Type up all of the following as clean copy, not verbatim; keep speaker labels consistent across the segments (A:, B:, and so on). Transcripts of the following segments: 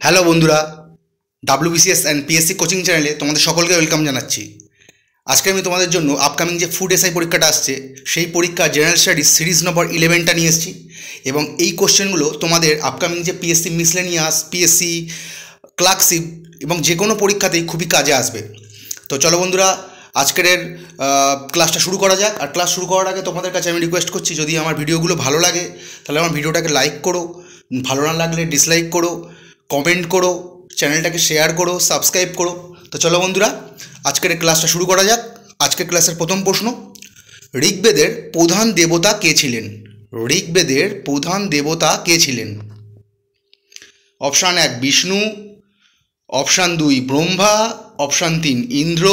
A: Hello বন্ধুরা, WBCS and PSC coaching চ্যানেলে তোমাদের সকলকে ওয়েলকাম জানাচ্ছি। আজকে আমি তোমাদের জন্য আপকামিং যে ফুড এসআই পরীক্ষাটা আসছে সেই পরীক্ষা জেনারেল স্টাডিজ সিরিজ নম্বর 11টা নিয়ে এসেছি এবং এই কোশ্চেনগুলো তোমাদের আপকামিং যে PSC মিসলেনিয়াস, PSC ক্লার্কশিপ এবং যে কোনো পরীক্ষাতেই খুবই কাজে আসবে। তো চলো বন্ধুরা, আজকের ক্লাসটা শুরু করা যাক। আর ক্লাস শুরু করার আগে তোমাদের কাছে আমি রিকোয়েস্ট করছি, যদি আমার ভিডিওগুলো ভালো লাগে তাহলে আমার ভিডিওটাকে লাইক করো, ভালো না লাগলে ডিসলাইক করো, কমেন্ট করো, চ্যানেলটাকে শেয়ার করো, সাবস্ক্রাইব করো। তো চলো বন্ধুরা, আজকের ক্লাসটা শুরু করা যাক। আজকের ক্লাসের প্রথম প্রশ্ন, ঋগ্বেদের প্রধান দেবতা কে ছিলেন? ঋগ্বেদের প্রধান দেবতা কে ছিলেন? Option 1 Vishnu, option 2 Brahma, option 3 Indra,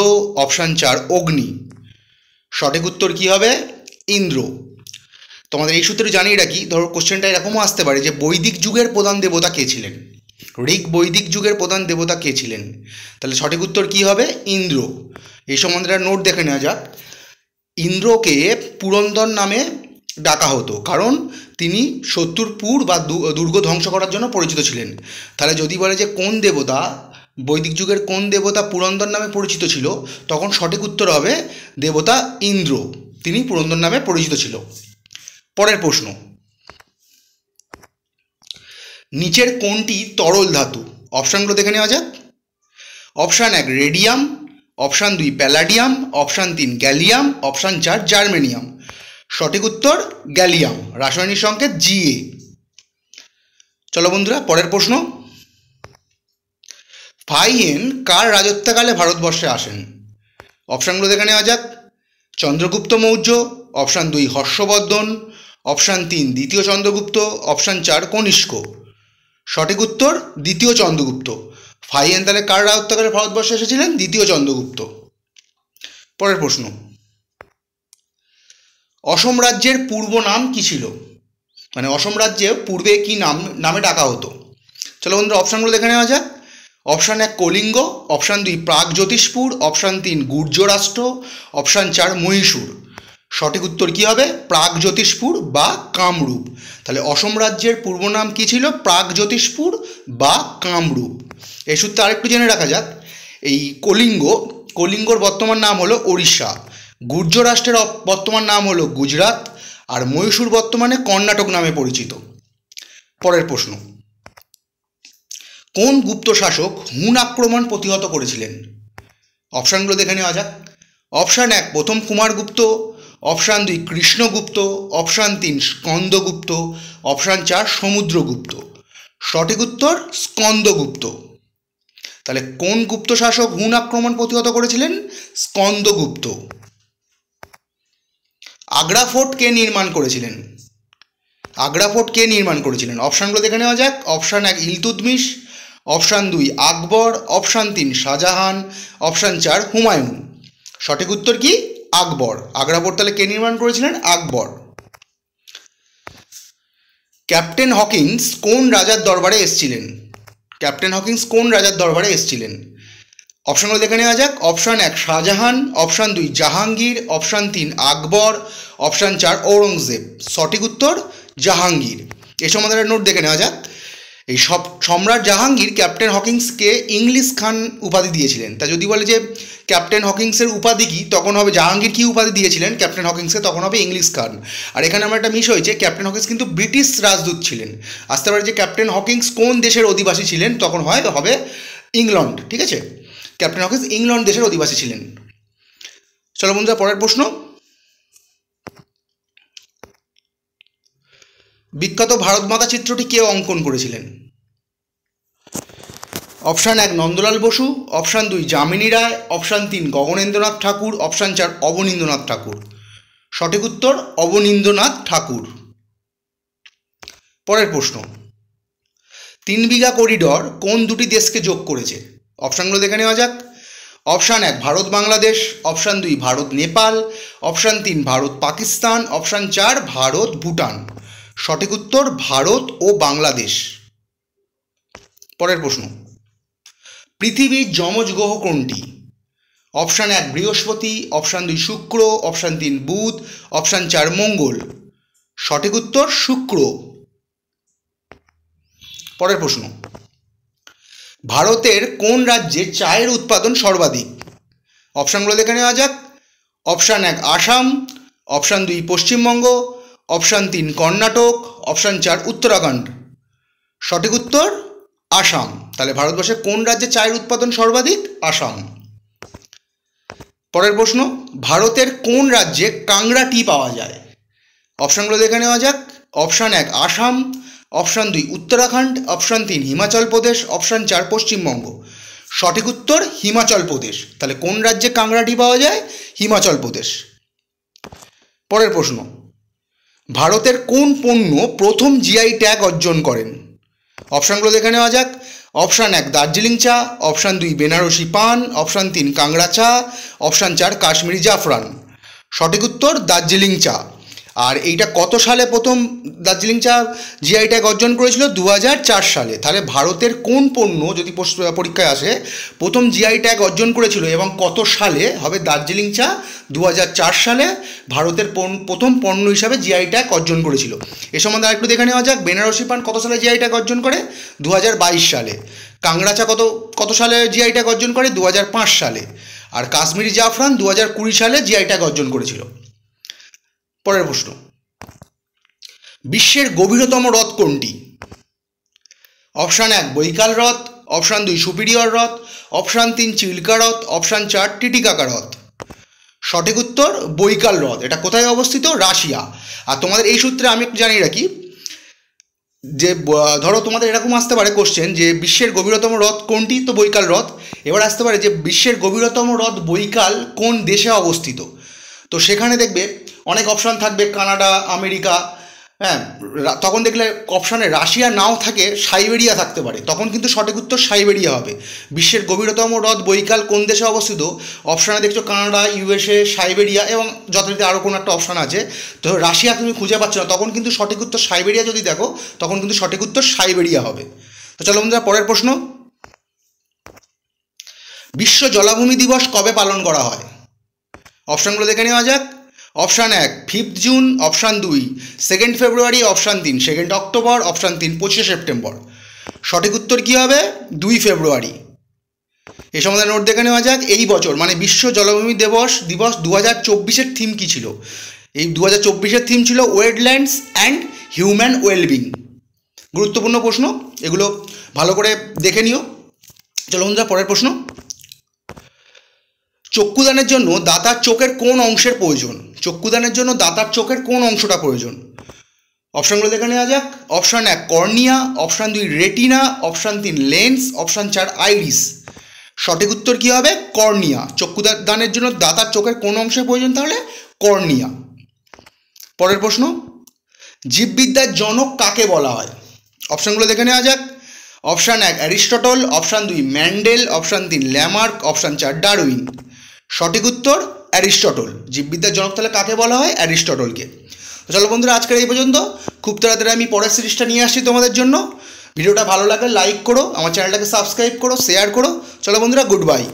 A: option 4 Agni. সঠিক উত্তর কী হবে? ইন্দ্র। তোমাদের এই সূত্রে জানিয়ে রাখি, ধরো কোশ্চেনটা এরকমও আসতে পারে যে বৈদিক যুগের প্রধান দেবতা কে ছিলেন? ঋগ বৈদিক যুগের প্রধান দেবতা কে ছিলেন? তাহলে সঠিক উত্তর কী হবে? ইন্দ্র। এই সম্বন্ধে একটা নোট দেখে নেওয়া যাক। ইন্দ্রকে পুরন্দর নামে ডাকা হতো, কারণ তিনি শত্রুরপুর বা দুর্গ ধ্বংস করার জন্য পরিচিত ছিলেন। তাহলে যদি বলে যে কোন দেবতা, বৈদিক যুগের কোন দেবতা পুরন্দর নামে পরিচিত ছিল, তখন সঠিক উত্তর হবে দেবতা ইন্দ্র, তিনি পুরন্দর নামে পরিচিত ছিল। পরের প্রশ্ন, নিচের কোনটি তরল ধাতু? অপশানগুলো দেখে নেওয়া যাক। Option 1 radium, option 2 palladium, option 3 gallium, option 4 germanium. সঠিক উত্তর গ্যালিয়াম, রাসায়নিক সংকেত Ga। চলো বন্ধুরা, পরের প্রশ্ন, ফাইহেন কার রাজত্বকালে ভারতবর্ষে আসেন? অপশানগুলো দেখে নেওয়া যাক। চন্দ্রগুপ্ত মৌর্য, অপশান 2 হর্ষবর্ধন, অপশান 3 দ্বিতীয় চন্দ্রগুপ্ত, অপশান 4 কনিষ্ক। সঠিক উত্তর দ্বিতীয় চন্দ্রগুপ্ত। ফাইহেন তাহলে কার রাজত্বকালে ভারতবর্ষে এসেছিলেন? দ্বিতীয় চন্দ্রগুপ্ত। পরের প্রশ্ন, অসম রাজ্যের পূর্ব নাম কি ছিল? মানে অসম রাজ্যে পূর্বে কি নামে ডাকা হতো? চলো বন্ধুরা, অপশানগুলো দেখে নেওয়া যাক। অপশান 1 কলিঙ্গ, অপশান 2 প্রাগজ্যোতিষপুর, অপশান 3 গুর্জ রাষ্ট্র, অপশান 4 মহীশূর। সঠিক উত্তর কী হবে? প্রাগজ্যোতিষপুর বা কামরূপ। তাহলে অসম রাজ্যের পূর্ব নাম কী ছিল? প্রাগজ্যোতিষপুর বা কামরূপ। এই সূত্রে আরেকটু জেনে রাখা যাক, এই কলিঙ্গর বর্তমান নাম হলো ওড়িশা, গুর্জ রাষ্ট্রের বর্তমান নাম হলো গুজরাট, আর মহীশূর বর্তমানে কর্ণাটক নামে পরিচিত। পরের প্রশ্ন, কোন গুপ্ত শাসক হুন আক্রমণ প্রতিহত করেছিলেন? অপশানগুলো দেখে নেওয়া যাক। অপশান 1 প্রথম Kumaragupta, option 2 Krishnagupta, option 3 Skandagupta, option 4 Samudragupta. সঠিক উত্তর স্কন্দগুপ্ত। তাহলে কোন গুপ্ত শাসক হুন আক্রমণ প্রতিহত করেছিলেন? স্কন্দগুপ্ত। আগ্রা ফোর্ট কে নির্মাণ করেছিলেন? আগ্রা ফোর্ট কে নির্মাণ করেছিলেন? অপশানগুলো দেখে নেওয়া যাক। অপশান 1 ইলতুৎমিশ, অপশান 2 আকবর, অপশান 3 শাহজাহান, অপশান 4 হুমায়ুন। সঠিক উত্তর কি? আকবর। আগ্রা ফোর্ট তাহলে কে নির্মাণ করেছিলেন? আকবর। ক্যাপ্টেন হকিন্স কোন রাজার দরবারে এসেছিলেন? ক্যাপ্টেন হকিন্স কোন রাজার দরবারে এসেছিলেন? অপশানগুলো দেখে নেওয়া যাক। Option 1 Shahjahan, option 2 Jahangir, option 3 আকবর, অপশান 4 ঔরঙ্গজেব। সঠিক উত্তর জাহাঙ্গীর। এ সম্বন্ধে একটা নোট দেখে নেওয়া যাক। এই সম্রাট জাহাঙ্গীর ক্যাপ্টেন হকিন্সকে ইংলিশ খান উপাধি দিয়েছিলেন। তা যদি বলে যে ক্যাপ্টেন হকিন্সের উপাধি কী, তখন হবে জাহাঙ্গীর কী উপাধি দিয়েছিলেন ক্যাপ্টেন হকিন্সকে, তখন হবে ইংলিশ খান। আর এখানে আমার একটা মিস হয়েছে, ক্যাপ্টেন হকিন্স কিন্তু ব্রিটিশ রাজদূত ছিলেন। আসতে পারে যে ক্যাপ্টেন হকিন্স কোন দেশের অধিবাসী ছিলেন, তখন হবে ইংল্যান্ড। ঠিক আছে, ক্যাপ্টেন হকিন্স ইংল্যান্ড দেশের অধিবাসী ছিলেন। চলো বন্ধুরা, পরের প্রশ্ন, বিখ্যাত ভারত মাতা চিত্রটি কে অঙ্কন করেছিলেন? Option 1 Nandalal Basu, option 2 Jamini Roy, option 3 Gaganendranath ঠাকুর, অপশান 4 অবনীন্দ্রনাথ ঠাকুর। সঠিক উত্তর অবনীন্দ্রনাথ ঠাকুর। পরের প্রশ্ন, 3 বিঘা করিডর কোন দুটি দেশকে যোগ করেছে? অপশানগুলো দেখে নেওয়া যাক। Option 1 Bharat Bangladesh, option 2 Bharat Nepal, option 3 Bharat Pakistan, option 4 Bharat Bhutan. সঠিক উত্তর ভারত ও বাংলাদেশ। পরের প্রশ্ন, পৃথিবীর যমজ গ্রহ কোনটি? অপশান 1 বৃহস্পতি, অপশান 2 শুক্র, অপশান 3 বুধ, অপশান 4 মঙ্গল। সঠিক উত্তর শুক্র। পরের প্রশ্ন, ভারতের কোন রাজ্যে চায়ের উৎপাদন সর্বাধিক? অপশানগুলো দেখে নেওয়া যাক। Option 1 Assam, option 2 Paschimbanga, option 3 Karnataka, option 4 Uttarakhand. সঠিক উত্তর আসাম। তাহলে ভারতবর্ষের কোন রাজ্যে চায়ের উৎপাদন সর্বাধিক? আসাম। পরের প্রশ্ন, ভারতের কোন রাজ্যে কাংড়া টি পাওয়া যায়? অপশানগুলো দেখে নেওয়া যাক। Option 1 Assam, option 2 Uttarakhand, option 3 Himachal Pradesh, option 4 Paschimbanga. সঠিক উত্তর হিমাচল প্রদেশ। তাহলে কোন রাজ্যে কাংড়া টি পাওয়া যায়? হিমাচল প্রদেশ। পরের প্রশ্ন, ভারতের কোন পণ্য প্রথম জিআই ট্যাগ অর্জন করেন? অপশানগুলো দেখে নেওয়া যাক। অপশান 1 দার্জিলিং চা, অপশান 2 বেনারসি পান, অপশান 3 কাংড়া চা, অপশান 4 কাশ্মীরি জাফরান। সঠিক উত্তর দার্জিলিং চা। আর এইটা কত সালে প্রথম দার্জিলিং চা জিআই ট্যাগ অর্জন করেছিল? 2004 সালে। তাহলে ভারতের কোন পণ্য যদি পরীক্ষায় আসে প্রথম জিআই ট্যাগ অর্জন করেছিল এবং কত সালে হবে? দার্জিলিং চা 2004 সালে ভারতের প্রথম পণ্য হিসাবে জিআই ট্যাগ অর্জন করেছিল। এ সম্বন্ধে আরেকটু দেখে নেওয়া যাক। বেনারসি পান কত সালে জিআই ট্যাগ অর্জন করে? 2022 সালে। কাংড়া চা কত সালে জিআই ট্যাগ অর্জন করে? 2005 সালে। আর কাশ্মীরি জাফরান 2020 সালে জিআই ট্যাগ অর্জন করেছিল। পরের প্রশ্ন, বিশ্বের গভীরতম হ্রদ কোনটি? অপশান 1 বৈকাল হ্রদ, অপশান 2 সুপিরিয়র হ্রদ, অপশান 3 চিল্কা হ্রদ, অপশান 4 টিটিকাকা হ্রদ। সঠিক উত্তর বৈকাল হ্রদ। এটা কোথায় অবস্থিত? রাশিয়া। আর তোমাদের এই সূত্রে আমি একটু জানিয়ে রাখি যে ধরো তোমাদের এরকম আসতে পারে কোশ্চেন যে বিশ্বের গভীরতম হ্রদ কোনটি? তো বৈকাল হ্রদ। এবার আসতে পারে যে বিশ্বের গভীরতম হ্রদ বৈকাল কোন দেশে অবস্থিত? তো সেখানে দেখবে অনেক অপশান থাকবে, কানাডা, আমেরিকা। হ্যাঁ, তখন দেখলে অপশানে রাশিয়া নাও থাকে, সাইবেরিয়া থাকতে পারে, তখন কিন্তু সঠিক উত্তর সাইবেরিয়া হবে। বিশ্বের গভীরতম হ্রদ বৈকাল কোন দেশে অবস্থিত? অপশানে দেখছো কানাডা, ইউএসএ, সাইবেরিয়া এবং যথারীতি আরও কোনো একটা অপশান আছে। তো রাশিয়া তুমি খুঁজে পাচ্ছ না, তখন কিন্তু সঠিক উত্তর সাইবেরিয়া যদি দেখো তখন কিন্তু সঠিক উত্তর সাইবেরিয়া হবে। তো চলো বন্ধুরা পরের প্রশ্ন, বিশ্ব জলাভূমি দিবস কবে পালন করা হয়? অপশানগুলো দেখে নেওয়া যাক। অপশান 1 5 জুন, অপশান 2 2 ফেব্রুয়ারি, অপশান 3 2 অক্টোবর, অপশান 3 25 সেপ্টেম্বর। সঠিক উত্তর কী হবে? 2 ফেব্রুয়ারি। এই সম্বন্ধে নোট দেখে নেওয়া যাক। এই বছর মানে বিশ্ব জলাভূমি দিবস 2024-এর থিম কী ছিল? এই 2024-এর থিম ছিল ওয়েটল্যান্ডস অ্যান্ড হিউম্যান ওয়েলবিং। গুরুত্বপূর্ণ প্রশ্ন, এগুলো ভালো করে দেখে নিও। চলো বন্ধুরা পরের প্রশ্ন, চক্ষুদানের জন্য দাতার চোখের কোন অংশের প্রয়োজন? চক্ষুদানের জন্য দাতার চোখের কোন অংশটা প্রয়োজন? অপশানগুলো দেখে নেওয়া যাক। Option 1 cornea, option 2 retina, option 3 lens, option 4 iris. সঠিক উত্তর কী হবে? কর্নিয়া। চক্ষুদানের জন্য দাতার চোখের কোন অংশের প্রয়োজন? তাহলে কর্নিয়া। পরের প্রশ্ন, জীববিদ্যার জনক কাকে বলা হয়? অপশানগুলো দেখে নেওয়া যাক। Option 1 Aristotle, option 2 Mendel, option 3 Lamarck, option 4 Darwin. সঠিক উত্তর অ্যারিস্টটল। জীববিদ্যার জনক তাহলে কাকে বলা হয়? অ্যারিস্টটলকে। তো চলো বন্ধুরা আজকের এই পর্যন্ত। খুব তাড়াতাড়ি আমি পরের সিরিজটা নিয়ে আসছি তোমাদের জন্য। ভিডিওটা ভালো লাগলে লাইক করো, আমার চ্যানেলটাকে সাবস্ক্রাইব করো, শেয়ার করো। চলো বন্ধুরা, গুড বাই।